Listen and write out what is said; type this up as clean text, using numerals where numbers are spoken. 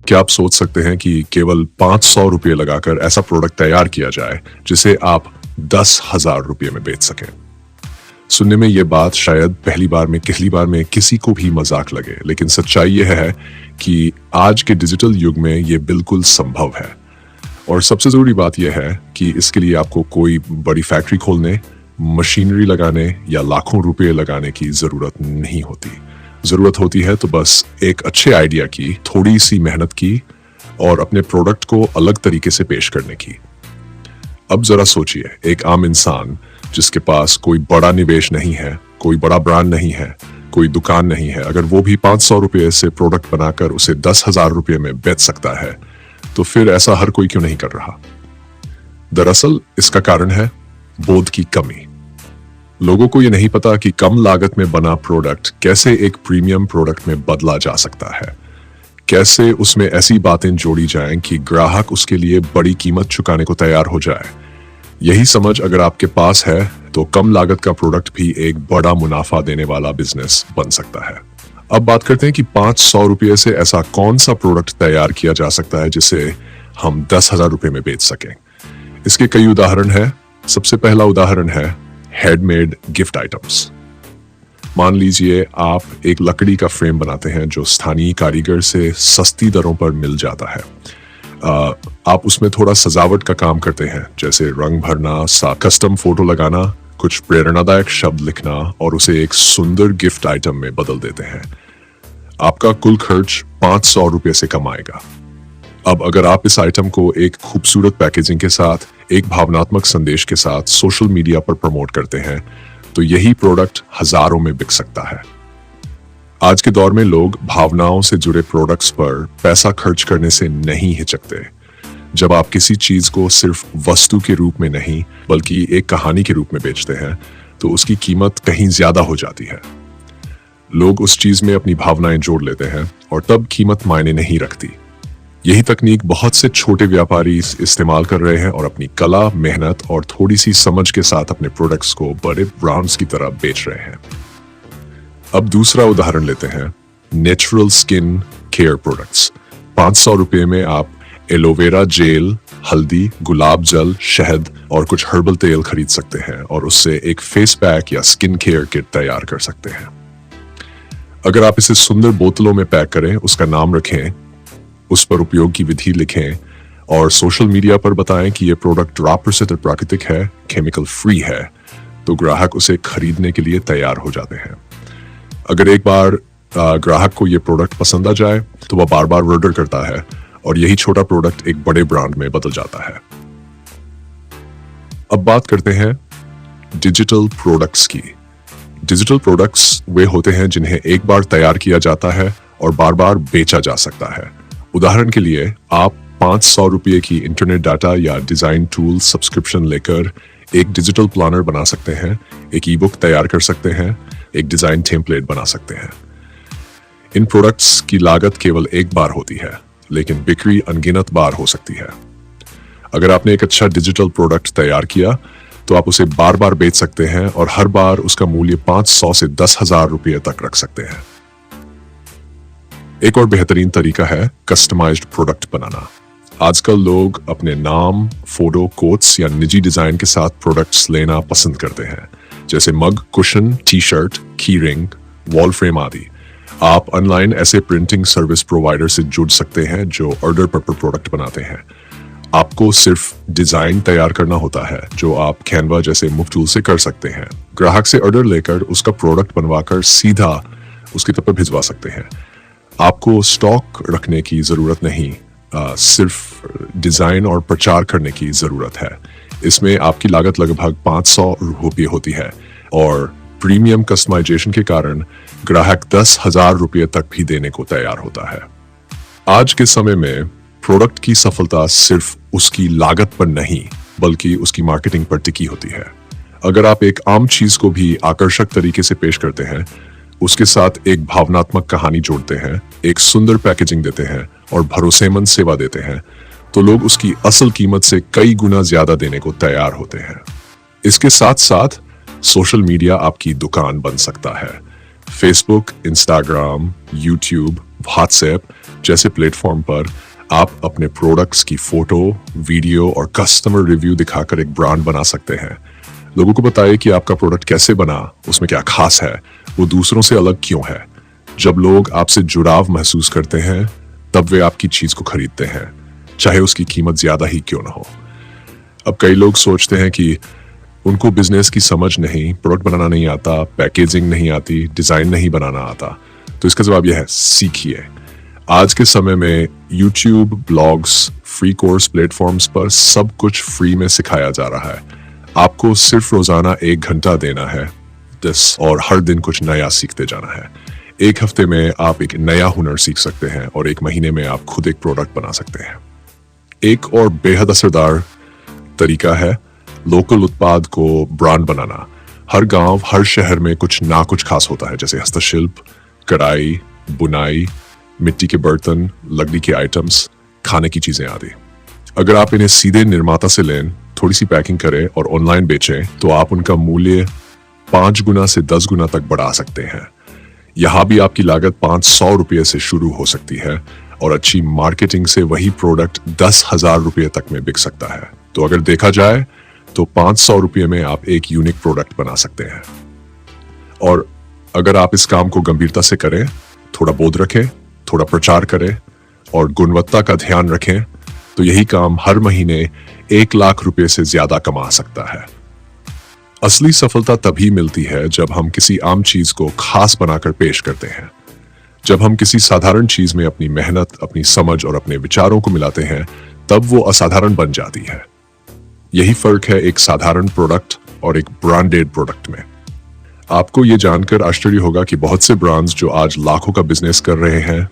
क्या आप सोच सकते हैं कि केवल 500 रुपये लगाकर ऐसा प्रोडक्ट तैयार किया जाए जिसे आप 10,000 रुपये में बेच सकें? सुनने में यह बात शायद पहली बार में किसी को भी मजाक लगे, लेकिन सच्चाई यह है कि आज के डिजिटल युग में यह बिल्कुल संभव है। और सबसे जरूरी बात यह है कि इसके लिए आपको कोई बड़ी फैक्ट्री खोलने, मशीनरी लगाने या लाखों रुपए लगाने की जरूरत नहीं होती। जरूरत होती है तो बस एक अच्छे आइडिया की, थोड़ी सी मेहनत की और अपने प्रोडक्ट को अलग तरीके से पेश करने की। अब जरा सोचिए, एक आम इंसान जिसके पास कोई बड़ा निवेश नहीं है, कोई बड़ा ब्रांड नहीं है, कोई दुकान नहीं है, अगर वो भी 500 रुपये से प्रोडक्ट बनाकर उसे 10,000 रुपये में बेच सकता है, तो फिर ऐसा हर कोई क्यों नहीं कर रहा? दरअसल इसका कारण है बोध की कमी। लोगों को यह नहीं पता कि कम लागत में बना प्रोडक्ट कैसे एक प्रीमियम प्रोडक्ट में बदला जा सकता है, कैसे उसमें ऐसी बातें जोड़ी जाएं कि ग्राहक उसके लिए बड़ी कीमत चुकाने को तैयार हो जाए। यही समझ अगर आपके पास है तो कम लागत का प्रोडक्ट भी एक बड़ा मुनाफा देने वाला बिजनेस बन सकता है। अब बात करते हैं कि 500 रुपये से ऐसा कौन सा प्रोडक्ट तैयार किया जा सकता है जिसे हम 10,000 रुपये में बेच सकें। इसके कई उदाहरण हैं। सबसे पहला उदाहरण है हैंडमेड गिफ्ट आइटम्स। मान लीजिए आप एक लकड़ी का फ्रेम बनाते हैं जो स्थानीय कारीगर से सस्ती दरों पर मिल जाता है। आप उसमें थोड़ा सजावट का काम करते हैं, जैसे रंग भरना, कस्टम फोटो लगाना, कुछ प्रेरणादायक शब्द लिखना और उसे एक सुंदर गिफ्ट आइटम में बदल देते हैं। आपका कुल खर्च 500 रुपये से कम आएगा। अब अगर आप इस आइटम को एक खूबसूरत पैकेजिंग के साथ, एक भावनात्मक संदेश के साथ सोशल मीडिया पर प्रमोट करते हैं, तो यही प्रोडक्ट हजारों में बिक सकता है। आज के दौर में लोग भावनाओं से जुड़े प्रोडक्ट्स पर पैसा खर्च करने से नहीं हिचकते। जब आप किसी चीज को सिर्फ वस्तु के रूप में नहीं बल्कि एक कहानी के रूप में बेचते हैं, तो उसकी कीमत कहीं ज्यादा हो जाती है। लोग उस चीज में अपनी भावनाएं जोड़ लेते हैं और तब कीमत मायने नहीं रखती। यही तकनीक बहुत से छोटे व्यापारी इस्तेमाल कर रहे हैं और अपनी कला, मेहनत और थोड़ी सी समझ के साथ अपने प्रोडक्ट्स को बड़े ब्रांड्स की तरह बेच रहे हैं। अब दूसरा उदाहरण लेते हैं, नेचुरल स्किन केयर प्रोडक्ट्स। 500 रुपये में आप एलोवेरा जेल, हल्दी, गुलाब जल, शहद और कुछ हर्बल तेल खरीद सकते हैं और उससे एक फेस पैक या स्किन केयर किट तैयार कर सकते हैं। अगर आप इसे सुंदर बोतलों में पैक करें, उसका नाम रखें, उस पर उपयोग की विधि लिखें और सोशल मीडिया पर बताएं कि यह प्रोडक्ट 100% प्राकृतिक है, केमिकल फ्री है, तो ग्राहक उसे खरीदने के लिए तैयार हो जाते हैं। अगर एक बार ग्राहक को यह प्रोडक्ट पसंद आ जाए तो वह बार बार ऑर्डर करता है और यही छोटा प्रोडक्ट एक बड़े ब्रांड में बदल जाता है। अब बात करते हैं डिजिटल प्रोडक्ट्स की। डिजिटल प्रोडक्ट्स वे होते हैं जिन्हें एक बार तैयार किया जाता है और बार बार बेचा जा सकता है। उदाहरण के लिए आप 500 रुपये की इंटरनेट डाटा या डिजाइन टूल सब्सक्रिप्शन लेकर एक डिजिटल प्लानर बना सकते हैं, एक ई बुक तैयार कर सकते हैं, एक डिजाइन टेम्पलेट बना सकते हैं। इन प्रोडक्ट्स की लागत केवल एक बार होती है, लेकिन बिक्री अनगिनत बार हो सकती है। अगर आपने एक अच्छा डिजिटल प्रोडक्ट तैयार किया तो आप उसे बार बार बेच सकते हैं और हर बार उसका मूल्य 500 से 10,000 रुपये तक रख सकते हैं। एक और बेहतरीन तरीका है कस्टमाइज्ड प्रोडक्ट बनाना। आजकल लोग अपने नाम, फोटो, कोट्स या निजी डिजाइन के साथ प्रोडक्ट्स लेना पसंद करते हैं, जैसे मग, कुशन, टी शर्ट, की रिंग, वॉल फ्रेम आदि। आप ऑनलाइन ऐसे प्रिंटिंग सर्विस प्रोवाइडर से जुड़ सकते हैं जो ऑर्डर पर प्रोडक्ट बनाते हैं। आपको सिर्फ डिजाइन तैयार करना होता है, जो आप कैनवा जैसे मुफ्त टूल से कर सकते हैं। ग्राहक से ऑर्डर लेकर उसका प्रोडक्ट बनवाकर सीधा उसकी तक पर भिजवा सकते हैं। आपको स्टॉक रखने की जरूरत नहीं, सिर्फ डिजाइन और प्रचार करने की जरूरत है। इसमें आपकी लागत लगभग 500 रुपये होती है और प्रीमियम कस्टमाइजेशन के कारण ग्राहक 10,000 रुपये तक भी देने को तैयार होता है। आज के समय में प्रोडक्ट की सफलता सिर्फ उसकी लागत पर नहीं बल्कि उसकी मार्केटिंग पर टिकी होती है। अगर आप एक आम चीज को भी आकर्षक तरीके से पेश करते हैं, उसके साथ एक भावनात्मक कहानी जोड़ते हैं, एक सुंदर पैकेजिंग देते हैं और भरोसेमंद सेवा देते हैं, तो लोग उसकी असल कीमत से कई गुना ज्यादा देने को तैयार होते हैं। इसके साथ साथ सोशल मीडिया आपकी दुकान बन सकता है। फेसबुक, इंस्टाग्राम, यूट्यूब व्हाट्सएप जैसे प्लेटफॉर्म पर आप अपने प्रोडक्ट्स की फोटो, वीडियो और कस्टमर रिव्यू दिखाकर एक ब्रांड बना सकते हैं। लोगों को बताइए कि आपका प्रोडक्ट कैसे बना, उसमें क्या खास है, वो दूसरों से अलग क्यों है। जब लोग आपसे जुड़ाव महसूस करते हैं तब वे आपकी चीज को खरीदते हैं, चाहे उसकी कीमत ज्यादा ही क्यों ना हो। अब कई लोग सोचते हैं कि उनको बिजनेस की समझ नहीं, प्रोडक्ट बनाना नहीं आता, पैकेजिंग नहीं आती, डिजाइन नहीं बनाना आता। तो इसका जवाब यह है, सीखिए। आज के समय में YouTube, blogs, free course platforms पर सब कुछ फ्री में सिखाया जा रहा है। आपको सिर्फ रोजाना 1 घंटा देना है और हर दिन कुछ नया सीखते जाना है। 1 हफ्ते में आप एक नया हुनर सीख सकते हैं और 1 महीने में आप खुद एक प्रोडक्ट बना सकते हैं। एक और बेहद असरदार तरीका है लोकल उत्पाद को ब्रांड बनाना। हर गांव, हर शहर में कुछ ना कुछ खास होता है, जैसे हस्तशिल्प, कढ़ाई, बुनाई, मिट्टी के बर्तन, लकड़ी के आइटम्स, खाने की चीजें आदि। अगर आप इन्हें सीधे निर्माता से लें, थोड़ी सी पैकिंग करें और ऑनलाइन बेचें तो आप उनका मूल्य 5 गुना से 10 गुना तक बढ़ा सकते हैं। यहाँ भी आपकी लागत 500 रुपये से शुरू हो सकती है और अच्छी मार्केटिंग से वही प्रोडक्ट 10,000 रुपये तक में बिक सकता है। तो अगर देखा जाए तो 500 रुपये में आप एक यूनिक प्रोडक्ट बना सकते हैं। और अगर आप इस काम को गंभीरता से करें, थोड़ा बोध रखें, थोड़ा प्रचार करें और गुणवत्ता का ध्यान रखें, तो यही काम हर महीने 1 लाख रुपए से ज्यादा कमा सकता है। असली सफलता तभी मिलती है जब हम किसी आम चीज को खास बनाकर पेश करते हैं। जब हम किसी साधारण चीज में अपनी मेहनत, अपनी समझ और अपने विचारों को मिलाते हैं, तब वो असाधारण बन जाती है। यही फर्क है एक साधारण प्रोडक्ट और एक ब्रांडेड प्रोडक्ट में। आपको ये जानकर आश्चर्य होगा कि बहुत से ब्रांड्स जो आज लाखों का बिजनेस कर रहे हैं